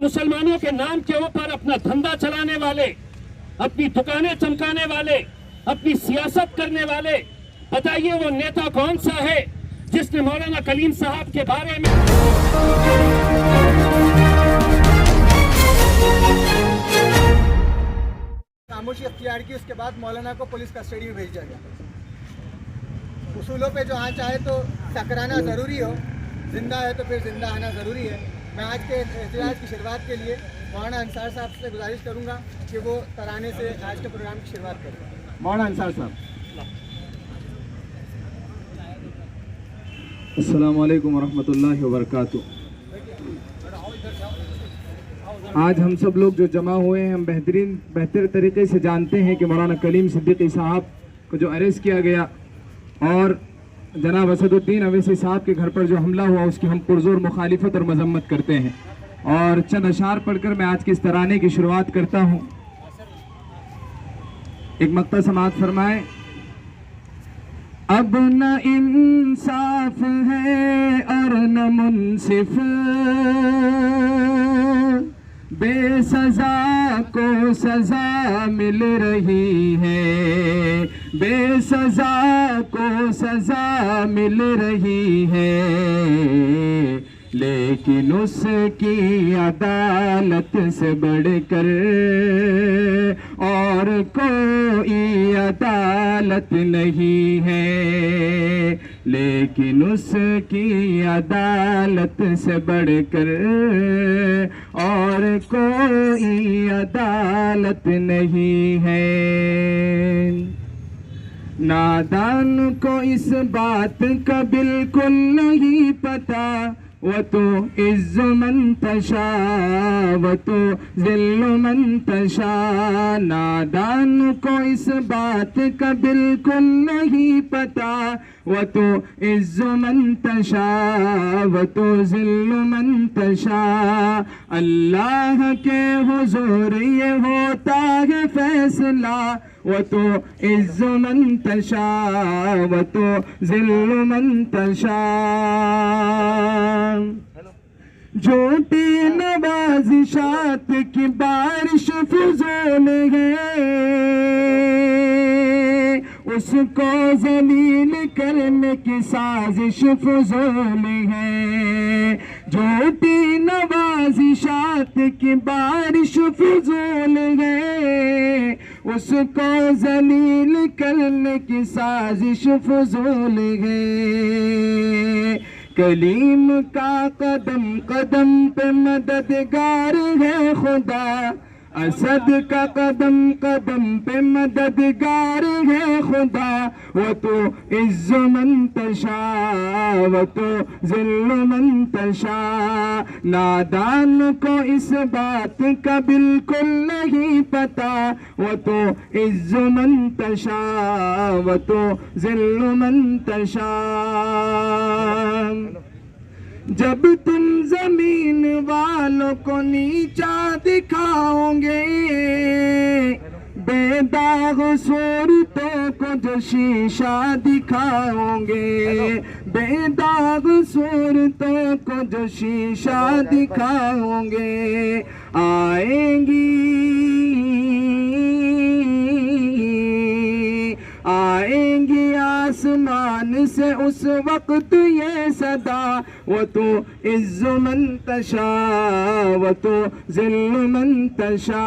मुसलमानों के नाम के ऊपर अपना धंधा चलाने वाले, अपनी दुकानें चमकाने वाले, अपनी सियासत करने वाले, बताइए वो नेता कौन सा है जिसने मौलाना कलीम साहब के बारे में खामोशी अख्तियार की। उसके बाद मौलाना को पुलिस कस्टडी में भेजा गया। उसूलों पे जो आज चाहे तो टकराना ज़रूरी हो, जिंदा है तो फिर जिंदा आना ज़रूरी है। मैं आज के एहतजाज की शुरुआत के लिए मौलाना अंसार साहब से गुजारिश करूंगा कि वो तराने से आज के प्रोग्राम की शुरुआत करें। मौलाना अंसार साहब। अस्सलामु अलैकुम वरहमतुल्लाहि वबरकातुहू। आज हम सब लोग जो जमा हुए हैं, हम बेहतर तरीके से जानते हैं कि मौलाना कलीम सिद्दीकी साहब को जो अरेस्ट किया गया और जनाब असदुद्दीन अवैसी साहब के घर पर जो हमला हुआ, उसकी हम पुरजोर मुखालिफत और मजम्मत करते हैं। और चंद अशार पढ़कर मैं आज के इस तराने की शुरुआत करता हूँ। एक मक्ता समाअत फरमाए। अब न इंसाफ है और न मुनसिफ, बेसजा को सजा मिल रही है, बेसजा को सजा मिल रही है, लेकिन उसकी अदालत से बढ़कर और कोई अदालत नहीं है, लेकिन उसकी अदालत से बढ़कर और कोई अदालत नहीं है। नादान को इस बात का बिल्कुल नहीं पता, वो तो इज़्ज़ु मन तशा वो तो ज़िल्लु मन तशा। नादान को इस बात का बिल्कुल नहीं पता, वो तो इज़्ज़ु मन तशा वो तो ज़िल्लु मन तशा। अल्लाह के हुज़ूर ये होता है फैसला, वो तो इज़्ज़ु मन तशा वो तो ज़िल्लु मन तशा। झूठी नवाज़िशात की बारिश फुज़ूल है, उसको ज़लील करने की साजिश फुज़ूल है। झूठी नवाज़िशात की बारिश फुज़ूल है, उसको ज़लील करने की साजिश फुज़ूल है। कलीम का कदम कदम पे मददगार है खुदा, असद का कदम कदम पे मददगार है खुदा। वो तो इज़्ज़ु मन तशा वो तो ज़िल्लु मन तशा। नादान को इस बात का बिल्कुल नहीं पता, वो तो इज़्ज़ु मन तशा वो तो ज़िल्लु मन तशा। जब तुम जमीन वालों को नीचा दिखाओगे, बेदाग सूरतों को जो शीशा दिखाओगे, बेदाग सूरतों को जो शीशा दिखाओगे, आएंगी आसमान से उस वक्त ये सदा। वो तो इज़्ज़ु मन तशा वो तो ज़िल्लु मन तशा।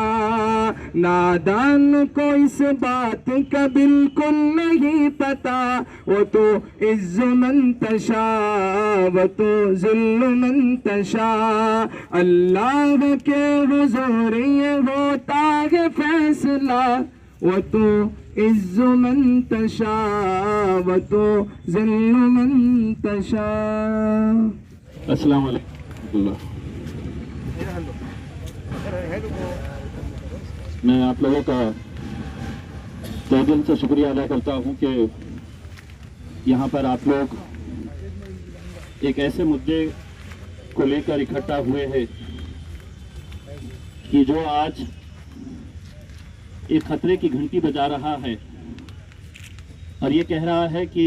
नादान को इस बात का बिल्कुल नहीं पता, वो तो इज़्ज़ु मन तशा वो तो ज़िल्लु मन तशा। अल्लाह के हुज़ूर ये होता है फैसला, वो तो इज़्ज़ु मन तशा वो तो ज़िल्लु मन तशा। अस्सलाम वालेकुम। मैं आप लोगों का तहे दिल से शुक्रिया अदा करता हूं कि यहाँ पर आप लोग एक ऐसे मुद्दे को लेकर इकट्ठा हुए हैं कि जो आज एक खतरे की घंटी बजा रहा है और ये कह रहा है कि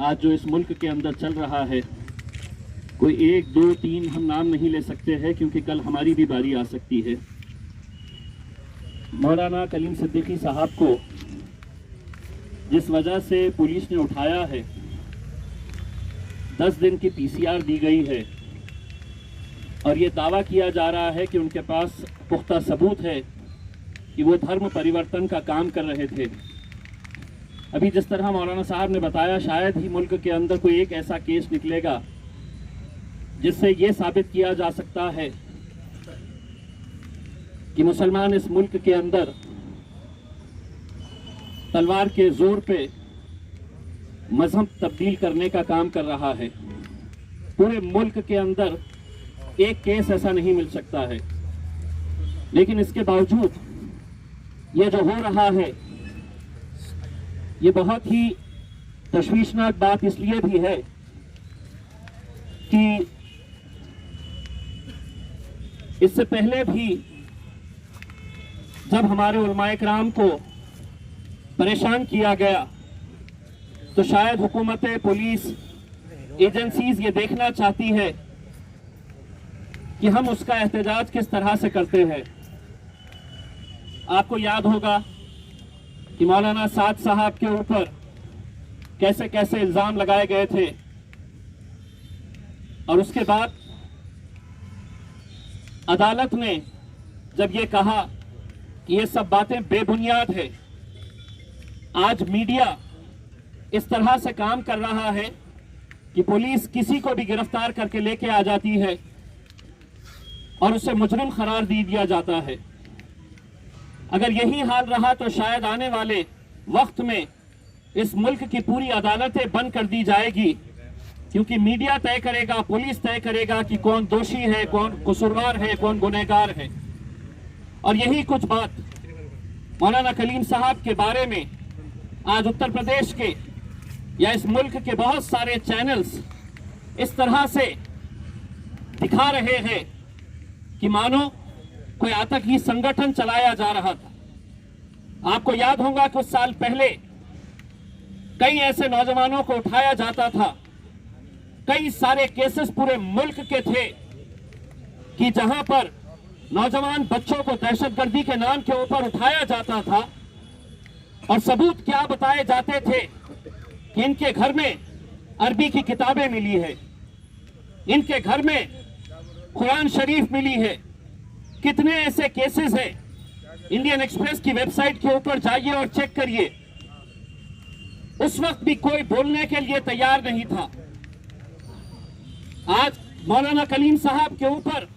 आज जो इस मुल्क के अंदर चल रहा है कोई 1, 2, 3 हम नाम नहीं ले सकते हैं क्योंकि कल हमारी भी बारी आ सकती है। मौलाना कलीम सिद्दीकी साहब को जिस वजह से पुलिस ने उठाया है, 10 दिन की PCR दी गई है और ये दावा किया जा रहा है कि उनके पास पुख्ता सबूत है कि वो धर्म परिवर्तन का काम कर रहे थे। अभी जिस तरह मौलाना साहब ने बताया, शायद ही मुल्क के अंदर कोई एक ऐसा केस निकलेगा जिससे ये साबित किया जा सकता है कि मुसलमान इस मुल्क के अंदर तलवार के जोर पे मजहब तब्दील करने का काम कर रहा है। पूरे मुल्क के अंदर एक केस ऐसा नहीं मिल सकता है। लेकिन इसके बावजूद ये जो हो रहा है, ये बहुत ही तशवीशनाक बात इसलिए भी है कि इससे पहले भी जब हमारे उलमाए किराम को परेशान किया गया तो शायद हुकूमतें, पुलिस एजेंसीज ये देखना चाहती है कि हम उसका एहतजाज किस तरह से करते हैं। आपको याद होगा कि मौलाना साद साहब के ऊपर कैसे कैसे इल्जाम लगाए गए थे और उसके बाद अदालत ने जब ये कहा कि ये सब बातें बेबुनियाद है, आज मीडिया इस तरह से काम कर रहा है कि पुलिस किसी को भी गिरफ्तार करके लेके आ जाती है और उसे मुजरिम करार दे दिया जाता है। अगर यही हाल रहा तो शायद आने वाले वक्त में इस मुल्क की पूरी अदालतें बंद कर दी जाएगी, क्योंकि मीडिया तय करेगा, पुलिस तय करेगा कि कौन दोषी है, कौन कसूरवार है, कौन गुनहगार है। और यही कुछ बात मौलाना कलीम साहब के बारे में आज उत्तर प्रदेश के या इस मुल्क के बहुत सारे चैनल्स इस तरह से दिखा रहे हैं कि मानो कोई आतंकी संगठन चलाया जा रहा था। आपको याद होगा कुछ साल पहले कई ऐसे नौजवानों को उठाया जाता था, कई सारे केसेस पूरे मुल्क के थे कि जहां पर नौजवान बच्चों को दहशतगर्दी के नाम के ऊपर उठाया जाता था और सबूत क्या बताए जाते थे कि इनके घर में अरबी की किताबें मिली है, इनके घर में कुरान शरीफ मिली है। कितने ऐसे केसेस हैं, इंडियन एक्सप्रेस की वेबसाइट के ऊपर जाइए और चेक करिए। उस वक्त भी कोई बोलने के लिए तैयार नहीं था। आज मौलाना कलीम साहब के ऊपर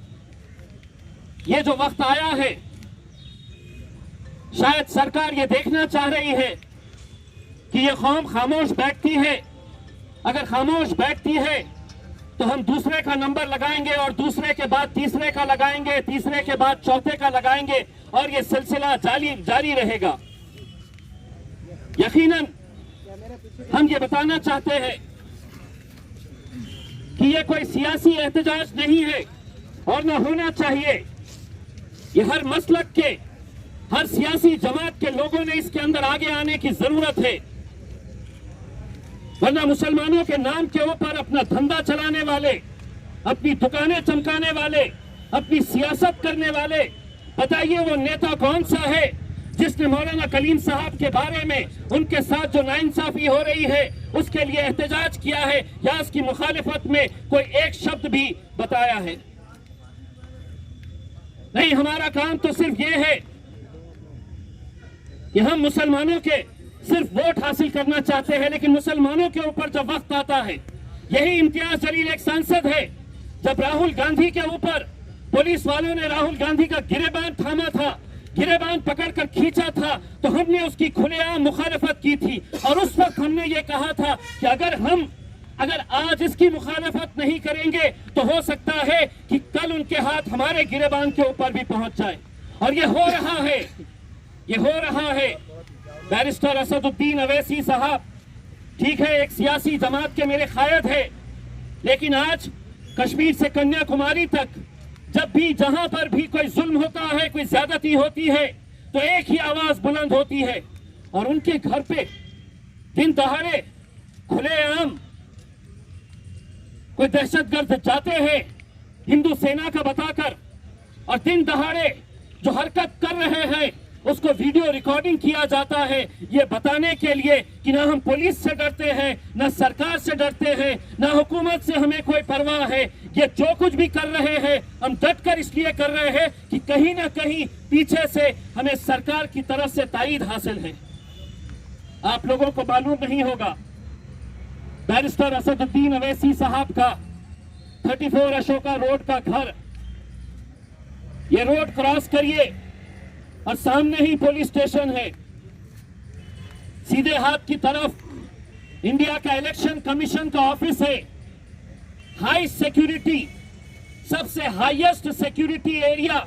ये जो वक्त आया है, शायद सरकार ये देखना चाह रही है कि ये कौम खामोश बैठती है। अगर खामोश बैठती है तो हम दूसरे का नंबर लगाएंगे और दूसरे के बाद तीसरे का लगाएंगे, तीसरे के बाद चौथे का लगाएंगे और ये सिलसिला जारी रहेगा। यकीनन हम ये बताना चाहते हैं कि ये कोई सियासी एहतजाज नहीं है और न होना चाहिए। ये हर मसलक के, हर सियासी जमात के लोगों ने इसके अंदर आगे आने की जरूरत है, वरना मुसलमानों के नाम के ऊपर अपना धंधा चलाने वाले, अपनी दुकानें चमकाने वाले, अपनी सियासत करने वाले, बताइए वो नेता कौन सा है जिसने मौलाना कलीम साहब के बारे में उनके साथ जो नाइंसाफी हो रही है उसके लिए एहतजाज किया है या उसकी मुखालिफत में कोई एक शब्द भी बताया है? नहीं, हमारा काम तो सिर्फ ये है कि हम मुसलमानों के सिर्फ वोट हासिल करना चाहते हैं, लेकिन मुसलमानों के ऊपर जब वक्त आता है, यही इम्तियाज जलील एक सांसद है, जब राहुल गांधी के ऊपर पुलिस वालों ने राहुल गांधी का गिरेबान थामा था, गिरेबान पकड़कर खींचा था, तो हमने उसकी खुलेआम मुखालफत की थी और उस वक्त हमने ये कहा था कि अगर आज इसकी मुखालफत नहीं करेंगे तो हो सकता है कि कल उनके हाथ हमारे गिरेबान के ऊपर भी पहुंच जाए। और ये हो रहा है, ये हो रहा है। बैरिस्टर असदुद्दीन अवैसी साहब ठीक है, एक सियासी जमात के मेरे कायद है, लेकिन आज कश्मीर से कन्याकुमारी तक जब भी जहां पर भी कोई जुल्म होता है, कोई ज्यादती होती है, तो एक ही आवाज बुलंद होती है और उनके घर पे दिन दहाड़े खुलेआम कोई दहशतगर्द जाते हैं हिंदू सेना का बताकर और दिन दहाड़े जो हरकत कर रहे हैं उसको वीडियो रिकॉर्डिंग किया जाता है, ये बताने के लिए कि ना हम पुलिस से डरते हैं, ना सरकार से डरते हैं, ना हुकूमत से हमें कोई परवाह है। ये जो कुछ भी कर रहे हैं हम डट कर इसलिए कर रहे हैं कि कहीं ना कहीं पीछे से हमें सरकार की तरफ से तायीद हासिल है। आप लोगों को मालूम नहीं होगा, बैरिस्टर असदुद्दीन अवैसी साहब का 34 अशोका रोड का घर, ये रोड क्रॉस करिए और सामने ही पुलिस स्टेशन है। सीधे हाथ की तरफ इंडिया का इलेक्शन कमीशन का ऑफिस है। हाई सिक्योरिटी, सबसे हाईएस्ट सिक्योरिटी एरिया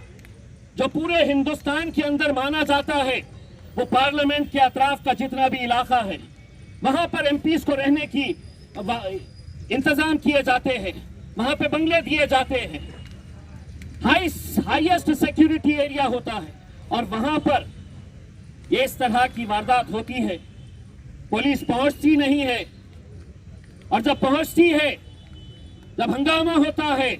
जो पूरे हिंदुस्तान के अंदर माना जाता है, वो पार्लियामेंट के अतराफ का जितना भी इलाका है, वहां पर एमपीज को रहने की इंतजाम किए जाते हैं, वहां पे बंगले दिए जाते हैं। हाईएस्ट सिक्योरिटी एरिया होता है और वहां पर ये इस तरह की वारदात होती है, पुलिस पहुंचती नहीं है। और जब पहुंचती है, जब हंगामा होता है,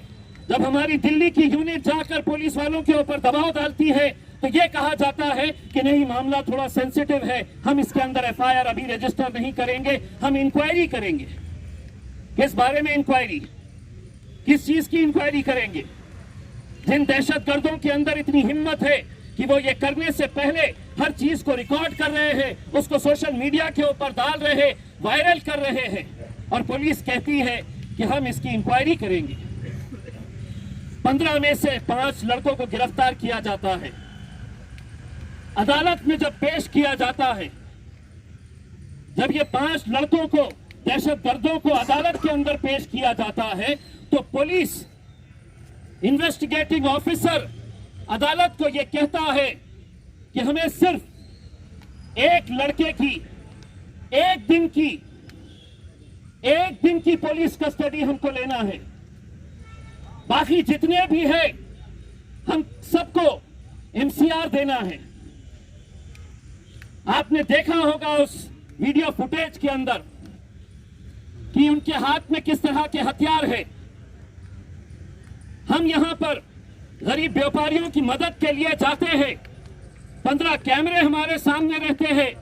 जब हमारी दिल्ली की यूनिट जाकर पुलिस वालों के ऊपर दबाव डालती है, तो ये कहा जाता है कि नहीं, मामला थोड़ा सेंसिटिव है, हम इसके अंदर एफआईआर अभी रजिस्टर नहीं करेंगे, हम इंक्वायरी करेंगे। किस बारे में इंक्वायरी? किस चीज की इंक्वायरी करेंगे? जिन दहशतगर्दों के अंदर इतनी हिम्मत है कि वो ये करने से पहले हर चीज को रिकॉर्ड कर रहे हैं, उसको सोशल मीडिया के ऊपर डाल रहे हैं, वायरल कर रहे हैं, और पुलिस कहती है कि हम इसकी इंक्वायरी करेंगे। 15 में से 5 लड़कों को गिरफ्तार किया जाता है। अदालत में जब पेश किया जाता है, जब ये 5 लड़कों को, दहशतगर्दों को अदालत के अंदर पेश किया जाता है, तो पुलिस इन्वेस्टिगेटिंग ऑफिसर अदालत को यह कहता है कि हमें सिर्फ एक लड़के की एक दिन की पुलिस कस्टडी हमको लेना है, बाकी जितने भी हैं हम सबको एमसीआर देना है। आपने देखा होगा उस वीडियो फुटेज के अंदर कि उनके हाथ में किस तरह के हथियार है। हम यहां पर गरीब व्यापारियों की मदद के लिए जाते हैं, 15 कैमरे हमारे सामने रहते हैं,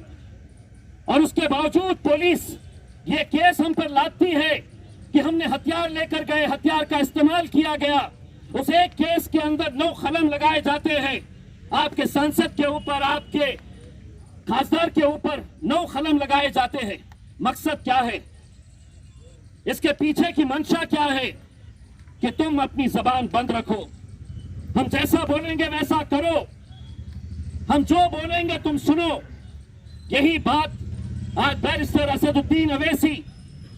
और उसके बावजूद पुलिस ये केस हम पर लादती है कि हमने हथियार लेकर गए, हथियार का इस्तेमाल किया गया। उस एक केस के अंदर 9 कलम लगाए जाते हैं। आपके सांसद के ऊपर, आपके खासदार के ऊपर 9 कलम लगाए जाते हैं। मकसद क्या है? इसके पीछे की मंशा क्या है? कि तुम अपनी जबान बंद रखो, हम जैसा बोलेंगे वैसा करो, हम जो बोलेंगे तुम सुनो। यही बात आज बैरिस्टर असदुद्दीन अवैसी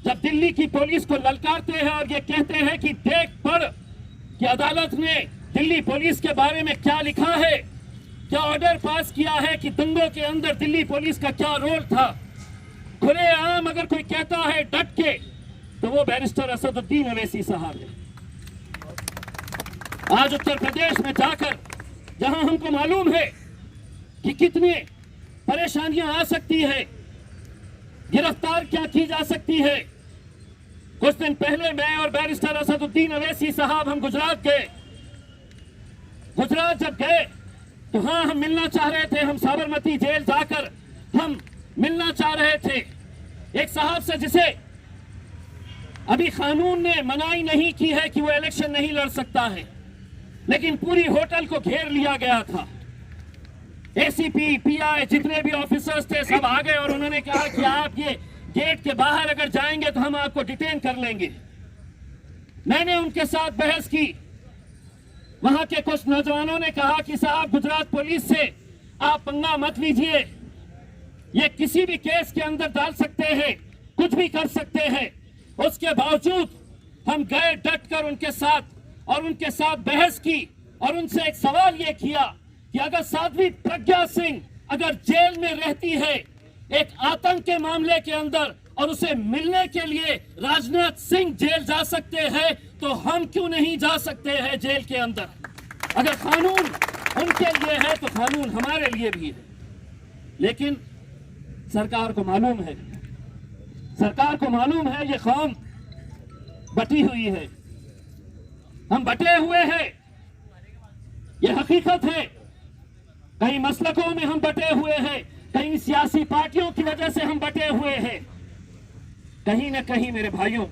जब दिल्ली की पुलिस को ललकारते हैं और ये कहते हैं कि देख पढ़ कि अदालत ने दिल्ली पुलिस के बारे में क्या लिखा है, क्या ऑर्डर पास किया है, कि दंगों के अंदर दिल्ली पुलिस का क्या रोल था। खुलेआम अगर कोई कहता है डट के, तो वो बैरिस्टर असदुद्दीन अवैसी साहब है। आज उत्तर प्रदेश में जाकर, जहां हमको मालूम है कि कितनी परेशानियां आ सकती है, गिरफ्तार क्या की जा सकती है। कुछ दिन पहले मैं और बैरिस्टर असदुद्दीन अवैसी साहब हम गुजरात गए। गुजरात जब गए तो हाँ, हम मिलना चाह रहे थे, हम साबरमती जेल जाकर हम मिलना चाह रहे थे एक साहब से जिसे अभी कानून ने मनाही नहीं की है कि वो इलेक्शन नहीं लड़ सकता है, लेकिन पूरी होटल को घेर लिया गया था। एसीपी, पीआई, जितने भी ऑफिसर्स थे सब आ गए और उन्होंने कहा कि आप ये गेट के बाहर अगर जाएंगे तो हम आपको डिटेन कर लेंगे। मैंने उनके साथ बहस की। वहां के कुछ नौजवानों ने कहा कि साहब, गुजरात पुलिस से आप पंगा मत लीजिए, ये किसी भी केस के अंदर डाल सकते हैं, कुछ भी कर सकते हैं। उसके बावजूद हम गए डट कर उनके साथ और उनके साथ बहस की और उनसे एक सवाल ये किया कि अगर साध्वी प्रज्ञा सिंह अगर जेल में रहती है एक आतंक के मामले के अंदर और उसे मिलने के लिए राजनाथ सिंह जेल जा सकते हैं, तो हम क्यों नहीं जा सकते हैं जेल के अंदर? अगर कानून उनके लिए है तो कानून हमारे लिए भी है। लेकिन सरकार को मालूम है, सरकार को मालूम है ये कौम बटी हुई है, हम बटे हुए हैं, ये हकीकत है। कई मसलकों में हम बटे हुए हैं, कई सियासी पार्टियों की वजह से हम बटे हुए हैं। कहीं ना कहीं मेरे भाइयों,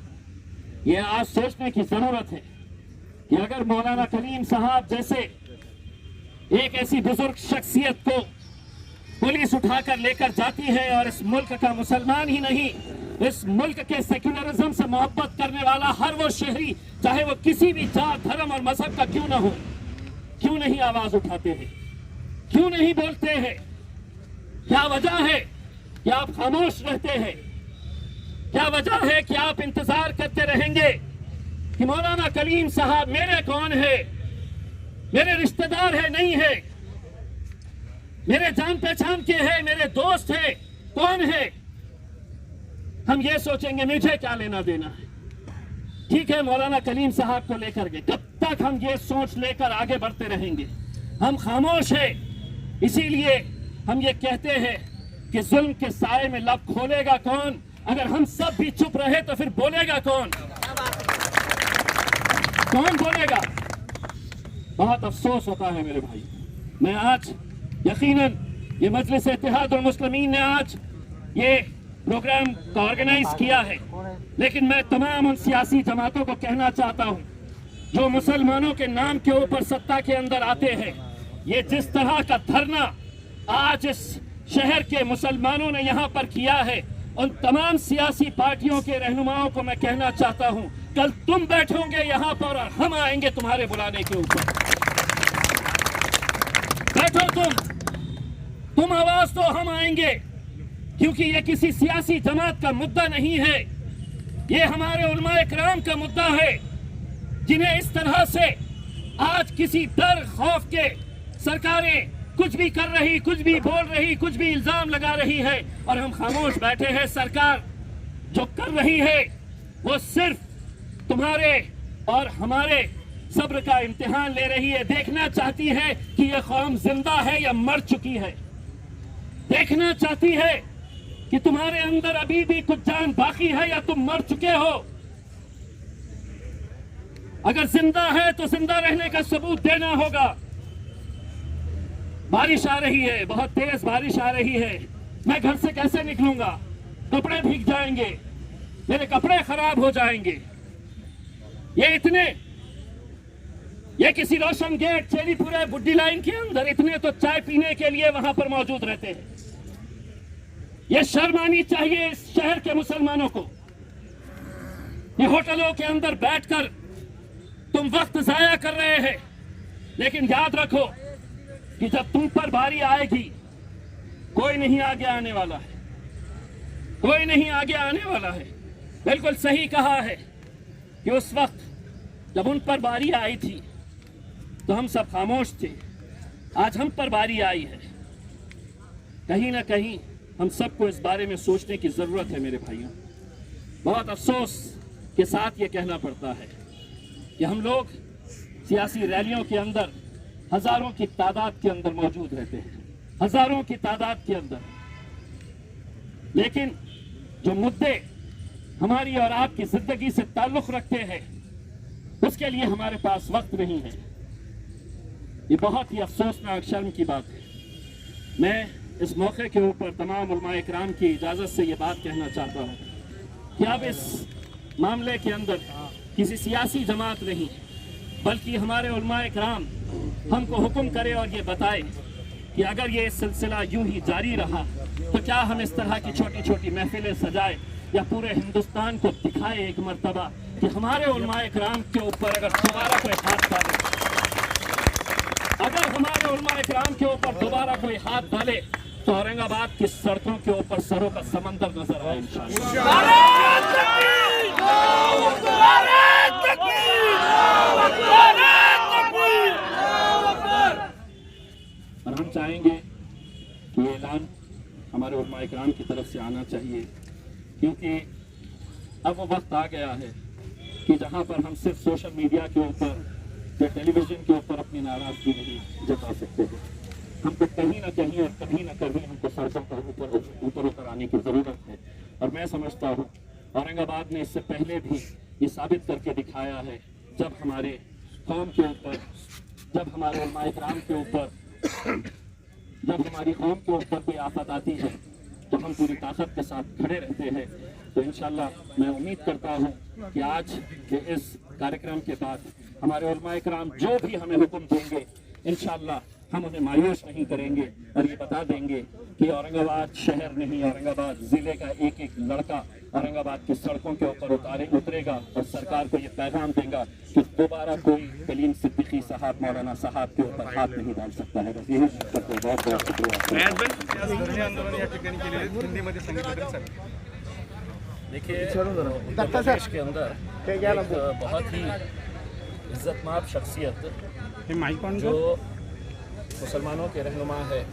ये आज सोचने की जरूरत है कि अगर मौलाना कलीम साहब जैसे एक ऐसी बुजुर्ग शख्सियत को पुलिस उठाकर लेकर जाती है और इस मुल्क का मुसलमान ही नहीं, इस मुल्क के सेक्युलरिज्म से मोहब्बत करने वाला हर वो शहरी, चाहे वो किसी भी जात, धर्म और मजहब का क्यों ना हो, क्यों नहीं आवाज उठाते हैं, क्यों नहीं बोलते हैं? क्या वजह है कि आप खामोश रहते हैं? क्या वजह है कि आप इंतजार करते रहेंगे कि मौलाना कलीम साहब मेरे कौन है, मेरे रिश्तेदार है नहीं है, मेरे जान पहचान के हैं, मेरे दोस्त है, कौन है? हम ये सोचेंगे मुझे क्या लेना देना है। ठीक है, मौलाना कलीम साहब को लेकर के कब तक हम ये सोच लेकर आगे बढ़ते रहेंगे? हम खामोश हैं, इसीलिए हम ये कहते हैं कि जुल्म के साए में लब खोलेगा कौन? अगर हम सब भी चुप रहे तो फिर बोलेगा कौन? कौन बोलेगा? बहुत अफसोस होता है मेरे भाई। मैं आज यकीनन ये मजलिस इत्तेहाद उल मुस्लिमीन ने आज ये प्रोग्राम का ऑर्गेनाइज किया है, लेकिन मैं तमाम उन सियासी जमातों को कहना चाहता हूं जो मुसलमानों के नाम के ऊपर सत्ता के अंदर आते हैं, ये जिस तरह का धरना आज इस शहर के मुसलमानों ने यहाँ पर किया है, उन तमाम सियासी पार्टियों के रहनुमाओं को मैं कहना चाहता हूं, कल तुम बैठोगे यहाँ पर और हम आएंगे तुम्हारे बुलाने के ऊपर। बैठो तुम आवाज दो, हम आएंगे, क्योंकि ये किसी सियासी जमात का मुद्दा नहीं है, ये हमारे उलमाए किराम का मुद्दा है, जिन्हें इस तरह से आज किसी डर खौफ के सरकारें कुछ भी कर रही, कुछ भी बोल रही, कुछ भी इल्जाम लगा रही है और हम खामोश बैठे हैं। सरकार जो कर रही है वो सिर्फ तुम्हारे और हमारे सब्र का इम्तिहान ले रही है, देखना चाहती है कि यह कौम जिंदा है या मर चुकी है, देखना चाहती है कि तुम्हारे अंदर अभी भी कुछ जान बाकी है या तुम मर चुके हो। अगर जिंदा है तो जिंदा रहने का सबूत देना होगा। बारिश आ रही है, बहुत तेज बारिश आ रही है, मैं घर से कैसे निकलूंगा? कपड़े भीग जाएंगे, मेरे कपड़े खराब हो जाएंगे। ये किसी रोशन गेट, चेरीपुरा, बुड्डी लाइन के अंदर इतने तो चाय पीने के लिए वहां पर मौजूद रहते हैं। ये शर्म आनी चाहिए इस शहर के मुसलमानों को। ये होटलों के अंदर बैठकर तुम वक्त जाया कर रहे हैं, लेकिन याद रखो कि जब तुम पर बारी आएगी, कोई नहीं आगे आने वाला है, कोई नहीं आगे आने वाला है। बिल्कुल सही कहा है कि उस वक्त जब उन पर बारी आई थी तो हम सब खामोश थे, आज हम पर बारी आई है। कहीं ना कहीं हम सबको इस बारे में सोचने की जरूरत है मेरे भाइयों। बहुत अफसोस के साथ ये कहना पड़ता है कि हम लोग सियासी रैलियों के अंदर हजारों की तादाद के अंदर मौजूद रहते हैं, हजारों की तादाद के अंदर, लेकिन जो मुद्दे हमारी और आपकी जिंदगी से ताल्लुक रखते हैं उसके लिए हमारे पास वक्त नहीं है। ये बहुत ही अफसोसनाक शर्म की बात है। मैं इस मौके के ऊपर तमाम उलमाए किराम की इजाज़त से ये बात कहना चाहता हूँ कि अब इस मामले के अंदर किसी सियासी जमात नहीं, बल्कि हमारे उलमाए किराम हमको हुक्म करे और ये बताए कि अगर ये सिलसिला यूं ही जारी रहा तो क्या हम इस तरह की छोटी छोटी महफिलें सजाए या पूरे हिंदुस्तान को दिखाए एक मर्तबा कि हमारे उलमाए किराम के ऊपर अगर दोबारा कोई हाथ डाले, अगर हमारे उलमाए किराम के ऊपर दोबारा कोई हाथ डाले तो औरंगाबाद की सड़कों के ऊपर सरों का समंदर नजर आए और हम चाहेंगे कि ये ऐलान हमारे उलमाए किराम की तरफ से आना चाहिए, क्योंकि अब वो वक्त आ गया है कि जहां पर हम सिर्फ सोशल मीडिया के ऊपर या टेलीविजन के ऊपर अपनी नाराजगी नहीं जता सकते हैं। हमको कहीं ना कहीं और कभी ना कभी हमको सड़कों पर ऊपर आने की जरूरत है। और मैं समझता हूँ औरंगाबाद ने इससे पहले भी ये साबित करके दिखाया है, जब हमारे कौम के ऊपर, जब हमारे उलमाए किराम के ऊपर, जब हमारी कौम के ऊपर कोई आफत आती है तो हम पूरी ताकत के साथ खड़े रहते हैं। तो इंशाल्लाह मैं उम्मीद करता हूँ कि आज के इस कार्यक्रम के बाद हमारे उलमाए किराम जो भी हमें हुक्म देंगे, इंशाल्लाह हम उन्हें मायूस नहीं करेंगे और ये बता देंगे कि औरंगाबाद शहर नहीं, औरंगाबाद ज़िले का एक एक लड़का औरंगाबाद की सड़कों के ऊपर उतरेगा और सरकार को ये पैगाम देगा कि दोबारा कोई कलीम सिद्दीकी साहब, मौलाना साहब के ऊपर हाथ नहीं डाल सकता है। बस यही करते हैं। बहुत बहुत शुक्रिया। देखिए, उत्तर प्रदेश के अंदर एक बहुत ही इज्जतमाब शख्सियत जो मुसलमानों के रहनुमा है,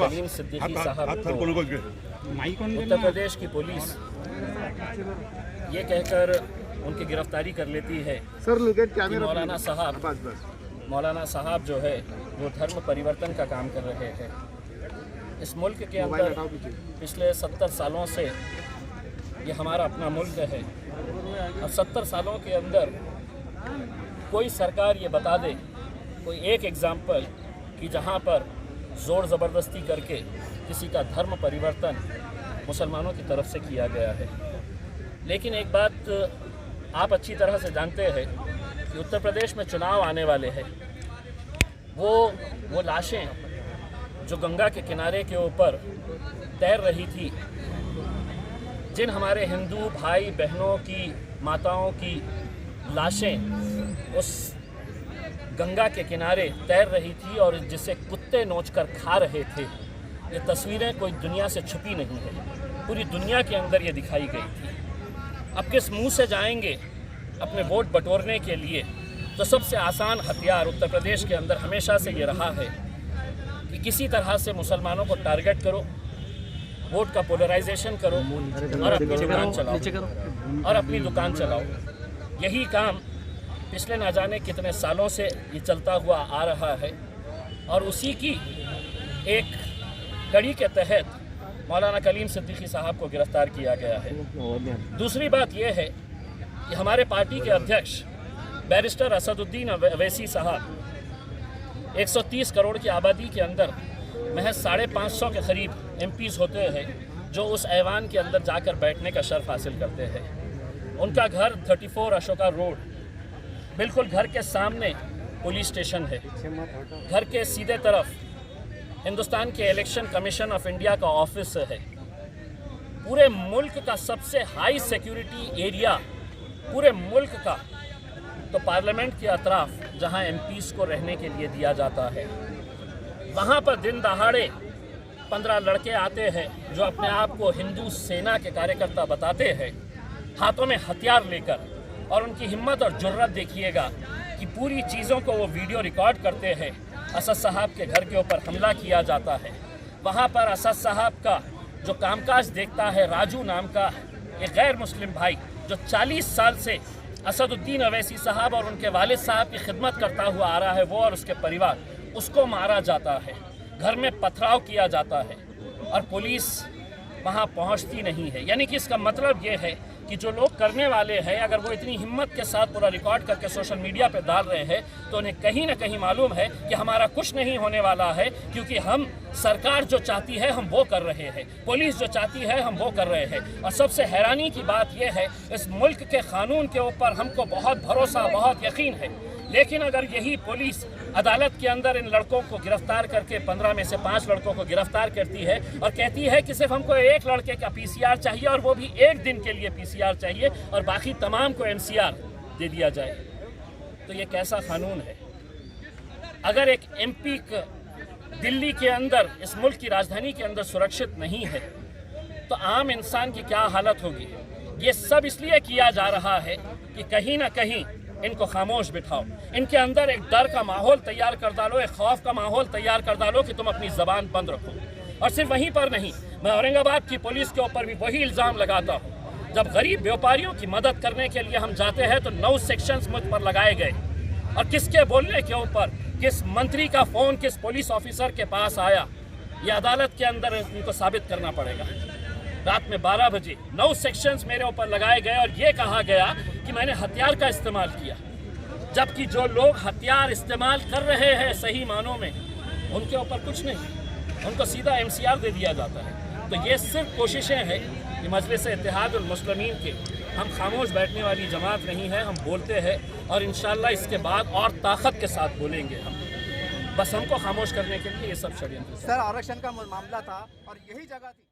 कलीम सिद्दीकी साहब को उत्तर प्रदेश की पुलिस ये कहकर उनकी गिरफ्तारी कर लेती है कि मौलाना साहब जो है वो धर्म परिवर्तन का काम कर रहे हैं। इस मुल्क के अंदर पिछले 70 सालों से ये हमारा अपना मुल्क है। अब 70 सालों के अंदर कोई सरकार ये बता दे, कोई एक एग्जाम्पल कि जहाँ पर ज़ोर ज़बरदस्ती करके किसी का धर्म परिवर्तन मुसलमानों की तरफ से किया गया है। लेकिन एक बात आप अच्छी तरह से जानते हैं कि उत्तर प्रदेश में चुनाव आने वाले हैं। वो लाशें जो गंगा के किनारे के ऊपर तैर रही थी, जिन हमारे हिंदू भाई बहनों की, माताओं की लाशें उस गंगा के किनारे तैर रही थी और जिसे कुत्ते नोचकर खा रहे थे, ये तस्वीरें कोई दुनिया से छुपी नहीं है, पूरी दुनिया के अंदर ये दिखाई गई थी। अब किस मुंह से जाएंगे अपने वोट बटोरने के लिए? तो सबसे आसान हथियार उत्तर प्रदेश के अंदर हमेशा से ये रहा है कि किसी तरह से मुसलमानों को टारगेट करो, वोट का पोलराइजेशन करो और अपनी दुकान चलाओ। यही काम पिछले ना जाने कितने सालों से ये चलता हुआ आ रहा है और उसी की एक कड़ी के तहत मौलाना कलीम सिद्दीकी साहब को गिरफ्तार किया गया है। दूसरी बात यह है कि हमारे पार्टी के अध्यक्ष बैरिस्टर असदुद्दीन अवैसी साहब 130 करोड़ की आबादी के अंदर महज 550 के करीब एमपीज़ होते हैं जो उस ऐवान के अंदर जाकर बैठने का शर्फ हासिल करते हैं। उनका घर 34 अशोका रोड, बिल्कुल घर के सामने पुलिस स्टेशन है। घर के सीधे तरफ हिंदुस्तान के इलेक्शन कमीशन ऑफ इंडिया का ऑफिस है। पूरे मुल्क का सबसे हाई सिक्योरिटी एरिया पूरे मुल्क का तो पार्लियामेंट के अतराफ जहां एमपीज़ को रहने के लिए दिया जाता है, वहां पर दिन दहाड़े 15 लड़के आते हैं जो अपने आप को हिंदू सेना के कार्यकर्ता बताते हैं, हाथों में हथियार लेकर, और उनकी हिम्मत और जुर्रत देखिएगा कि पूरी चीज़ों को वो वीडियो रिकॉर्ड करते हैं। असद साहब के घर के ऊपर हमला किया जाता है। वहाँ पर असद साहब का जो कामकाज देखता है, राजू नाम का एक गैर मुस्लिम भाई जो 40 साल से असदुद्दीन अवैसी साहब और उनके वालिद साहब की खिदमत करता हुआ आ रहा है, वो और उसके परिवार, उसको मारा जाता है, घर में पथराव किया जाता है और पुलिस वहाँ पहुँचती नहीं है। यानी कि इसका मतलब ये है कि जो लोग करने वाले हैं, अगर वो इतनी हिम्मत के साथ पूरा रिकॉर्ड करके सोशल मीडिया पे डाल रहे हैं तो उन्हें कहीं ना कहीं मालूम है कि हमारा कुछ नहीं होने वाला है, क्योंकि हम सरकार जो चाहती है हम वो कर रहे हैं, पुलिस जो चाहती है हम वो कर रहे हैं। और सबसे हैरानी की बात यह है, इस मुल्क के कानून के ऊपर हमको बहुत भरोसा, बहुत यकीन है, लेकिन अगर यही पुलिस अदालत के अंदर इन लड़कों को गिरफ्तार करके 15 में से 5 लड़कों को गिरफ्तार करती है और कहती है कि सिर्फ हमको एक लड़के का पीसीआर चाहिए और वो भी एक दिन के लिए पीसीआर चाहिए और बाकी तमाम को एनसीआर दे दिया जाए, तो ये कैसा कानून है? अगर एक एमपी दिल्ली के अंदर, इस मुल्क की राजधानी के अंदर सुरक्षित नहीं है तो आम इंसान की क्या हालत होगी? ये सब इसलिए किया जा रहा है कि कहीं ना कहीं इनको खामोश बिठाओ, इनके अंदर एक डर का माहौल तैयार कर डालो, एक खौफ का माहौल तैयार कर डालो कि तुम अपनी ज़बान बंद रखो। और सिर्फ वहीं पर नहीं, मैं औरंगाबाद की पुलिस के ऊपर भी वही इल्ज़ाम लगाता हूँ। जब गरीब व्यापारियों की मदद करने के लिए हम जाते हैं तो 9 सेक्शंस मुझ पर लगाए गए, और किसके बोलने के ऊपर, किस मंत्री का फ़ोन किस पुलिस ऑफिसर के पास आया, ये अदालत के अंदर इनको साबित करना पड़ेगा। रात में 12 बजे 9 सेक्शंस मेरे ऊपर लगाए गए और ये कहा गया कि मैंने हथियार का इस्तेमाल किया, जबकि जो लोग हथियार इस्तेमाल कर रहे हैं सही मानों में उनके ऊपर कुछ नहीं, उनको सीधा MCR दे दिया जाता है। तो ये सिर्फ कोशिशें हैं कि मजलिस इत्तेहादुल मुस्लिमीन के, हम खामोश बैठने वाली जमात नहीं है, हम बोलते हैं और इंशाअल्लाह इसके बाद और ताकत के साथ बोलेंगे हम। बस हमको खामोश करने के लिए ये सब षड्यंत्र। सर आरक्षण का मामला था और यही जगह थी।